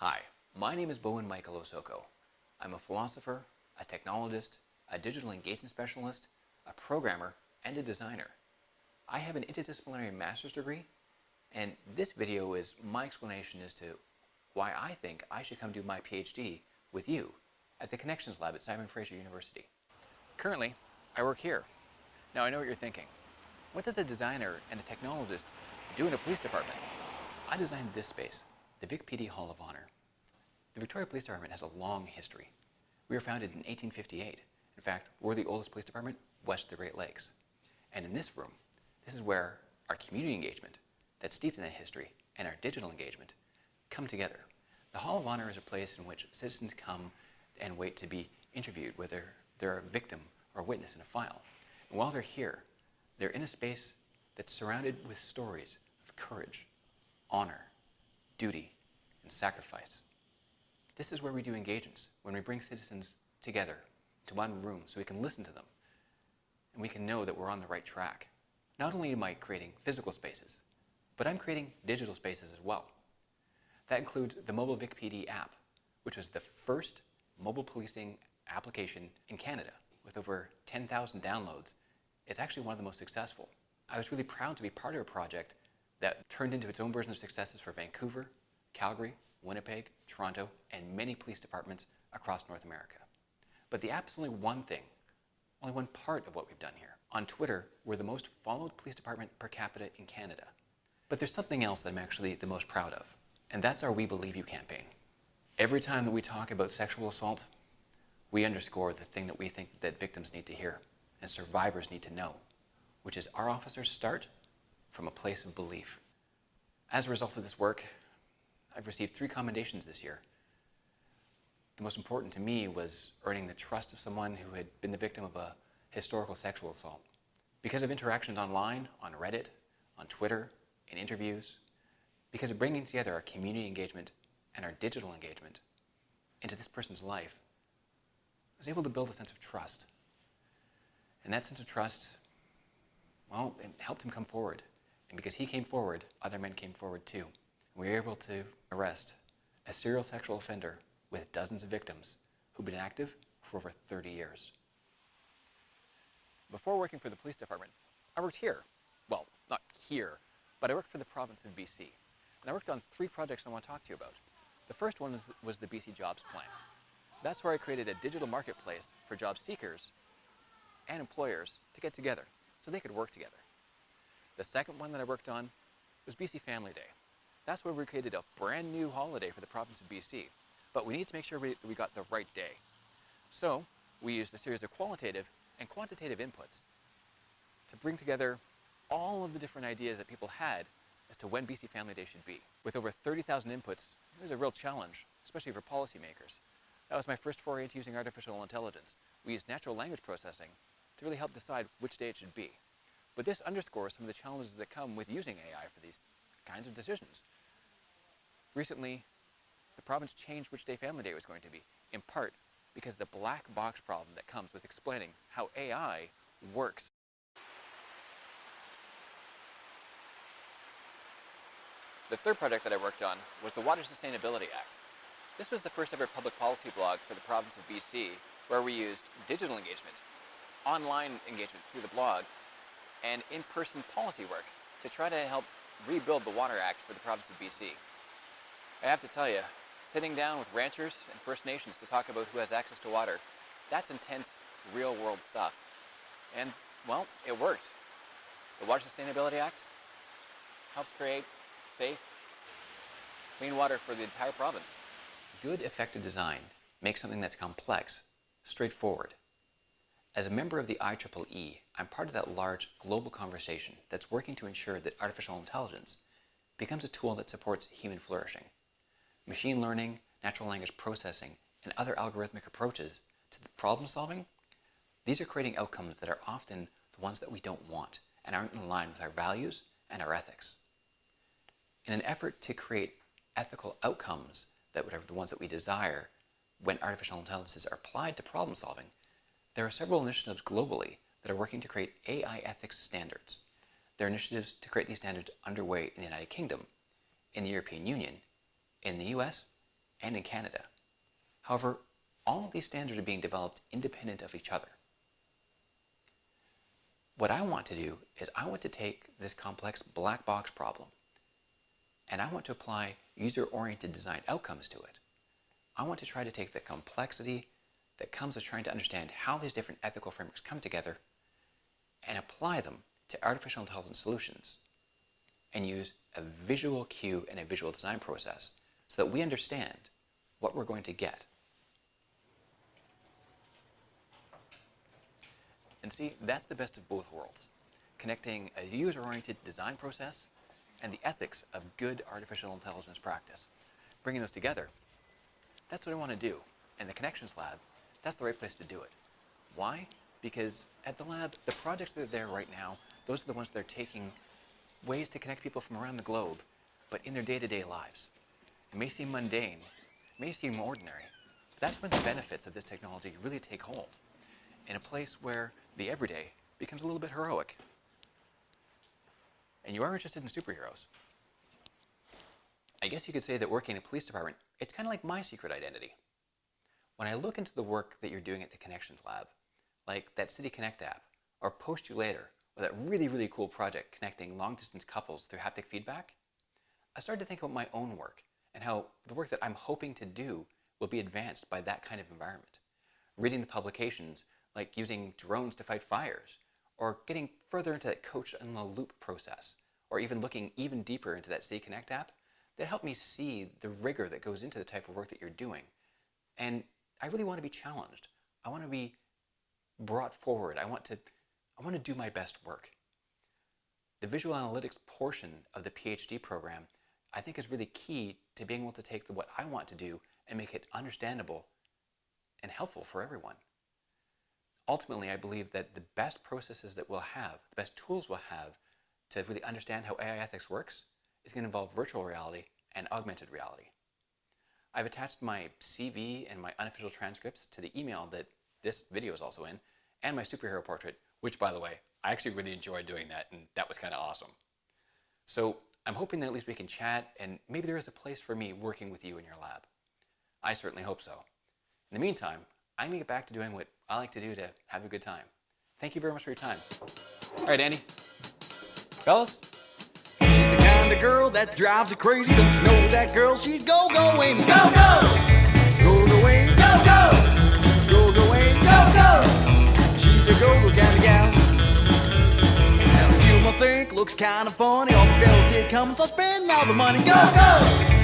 Hi, my name is Bowen Michael Osoko. I'm a philosopher, a technologist, a digital engagement specialist, a programmer, and a designer. I have an interdisciplinary master's degree, and this video is my explanation as to why I think I should come do my PhD with you at the Connections Lab at Simon Fraser University. Currently, I work here. Now I know what you're thinking. What does a designer and a technologist do in a police department? I designed this space, the Vic PD Hall of Honor. The Victoria Police Department has a long history. We were founded in 1858. In fact, we're the oldest police department west of the Great Lakes. And in this room, this is where our community engagement that's steeped in that history and our digital engagement come together. The Hall of Honor is a place in which citizens come and wait to be interviewed, whether they're a victim or a witness in a file. And while they're here, they're in a space that's surrounded with stories of courage, honor, duty, and sacrifice. This is where we do engagements, when we bring citizens together to one room so we can listen to them and we can know that we're on the right track. Not only am I creating physical spaces, but I'm creating digital spaces as well. That includes the mobile Vic PD app, which was the first mobile policing application in Canada. With over 10,000 downloads, it's actually one of the most successful. I was really proud to be part of a project that turned into its own version of successes for Vancouver, Calgary, Winnipeg, Toronto, and many police departments across North America. But the app is only one thing, only one part of what we've done here. On Twitter, we're the most followed police department per capita in Canada. But there's something else that I'm actually the most proud of, and that's our We Believe You campaign. Every time that we talk about sexual assault, we underscore the thing that we think that victims need to hear and survivors need to know, which is our officers start from a place of belief. As a result of this work, I've received 3 commendations this year. The most important to me was earning the trust of someone who had been the victim of a historical sexual assault. Because of interactions online, on Reddit, on Twitter, in interviews, because of bringing together our community engagement and our digital engagement into this person's life, I was able to build a sense of trust. And that sense of trust, well, it helped him come forward. And because he came forward, other men came forward too. We were able to arrest a serial sexual offender with dozens of victims who've been active for over 30 years. Before working for the police department, I worked here. Well, not here, but I worked for the province of BC. And I worked on 3 projects I want to talk to you about. The first one was the BC Jobs Plan. That's where I created a digital marketplace for job seekers and employers to get together so they could work together. The second one that I worked on was BC Family Day. That's where we created a brand new holiday for the province of BC. But we need to make sure we got the right day. So we used a series of qualitative and quantitative inputs to bring together all of the different ideas that people had as to when BC Family Day should be. With over 30,000 inputs, it was a real challenge, especially for policymakers. That was my first foray into using artificial intelligence. We used natural language processing to really help decide which day it should be. But this underscores some of the challenges that come with using AI for these kinds of decisions. Recently, the province changed which day Family Day was going to be, in part because of the black box problem that comes with explaining how AI works. The third project that I worked on was the Water Sustainability Act. This was the first ever public policy blog for the province of BC, where we used digital engagement, online engagement through the blog, and in-person policy work to try to help rebuild the Water Act for the province of BC. I have to tell you, sitting down with ranchers and First Nations to talk about who has access to water, that's intense, real-world stuff. And, well, it worked. The Water Sustainability Act helps create safe, clean water for the entire province. Good, effective design makes something that's complex straightforward. As a member of the IEEE, I'm part of that large global conversation that's working to ensure that artificial intelligence becomes a tool that supports human flourishing. Machine learning, natural language processing, and other algorithmic approaches to the problem solving, these are creating outcomes that are often the ones that we don't want and aren't in line with our values and our ethics. In an effort to create ethical outcomes that are the ones that we desire when artificial intelligences are applied to problem solving, there are several initiatives globally that are working to create AI ethics standards. There are initiatives to create these standards underway in the United Kingdom, in the European Union, in the US, and in Canada. However, all of these standards are being developed independent of each other. What I want to do is I want to take this complex black box problem and I want to apply user-oriented design outcomes to it. I want to try to take the complexity that comes with trying to understand how these different ethical frameworks come together and apply them to artificial intelligence solutions and use a visual cue and a visual design process so that we understand what we're going to get. And see, that's the best of both worlds, connecting a user-oriented design process and the ethics of good artificial intelligence practice. Bringing those together, that's what I want to do. And the Connections Lab, that's the right place to do it. Why? Because at the lab, the projects that are there right now, those are the ones that are taking ways to connect people from around the globe, but in their day-to-day lives. It may seem mundane, it may seem ordinary, but that's when the benefits of this technology really take hold, in a place where the everyday becomes a little bit heroic. And you are interested in superheroes. I guess you could say that working in a police department, it's kind of like my secret identity. When I look into the work that you're doing at the Connections Lab, like that City Connect app, or Post You Later, or that really, really cool project connecting long-distance couples through haptic feedback, I started to think about my own work and how the work that I'm hoping to do will be advanced by that kind of environment. Reading the publications, like using drones to fight fires, or getting further into that coach in the loop process, or even looking even deeper into that City Connect app, that helped me see the rigor that goes into the type of work that you're doing. And I really want to be challenged. I want to be brought forward. I want to do my best work. The visual analytics portion of the PhD program, I think, is really key to being able to take what I want to do and make it understandable and helpful for everyone. Ultimately, I believe that the best processes that we'll have, the best tools we'll have to really understand how AI ethics works is going to involve virtual reality and augmented reality. I've attached my CV and my unofficial transcripts to the email that this video is also in, and my superhero portrait, which, by the way, I actually really enjoyed doing that, and that was kind of awesome. So I'm hoping that at least we can chat, and maybe there is a place for me working with you in your lab. I certainly hope so. In the meantime, I'm going to get back to doing what I like to do to have a good time. Thank you very much for your time. All right, Andy. Fellas? She's the kind of girl that drives you crazy. Don't you know that girl? She's go-going. Go-go! Go-going. Go-go! Go-going. Go-go! She's a go-go kind of gal. Now you might think looks kind of funny. All the bills here come, so spend all the money. Go-go!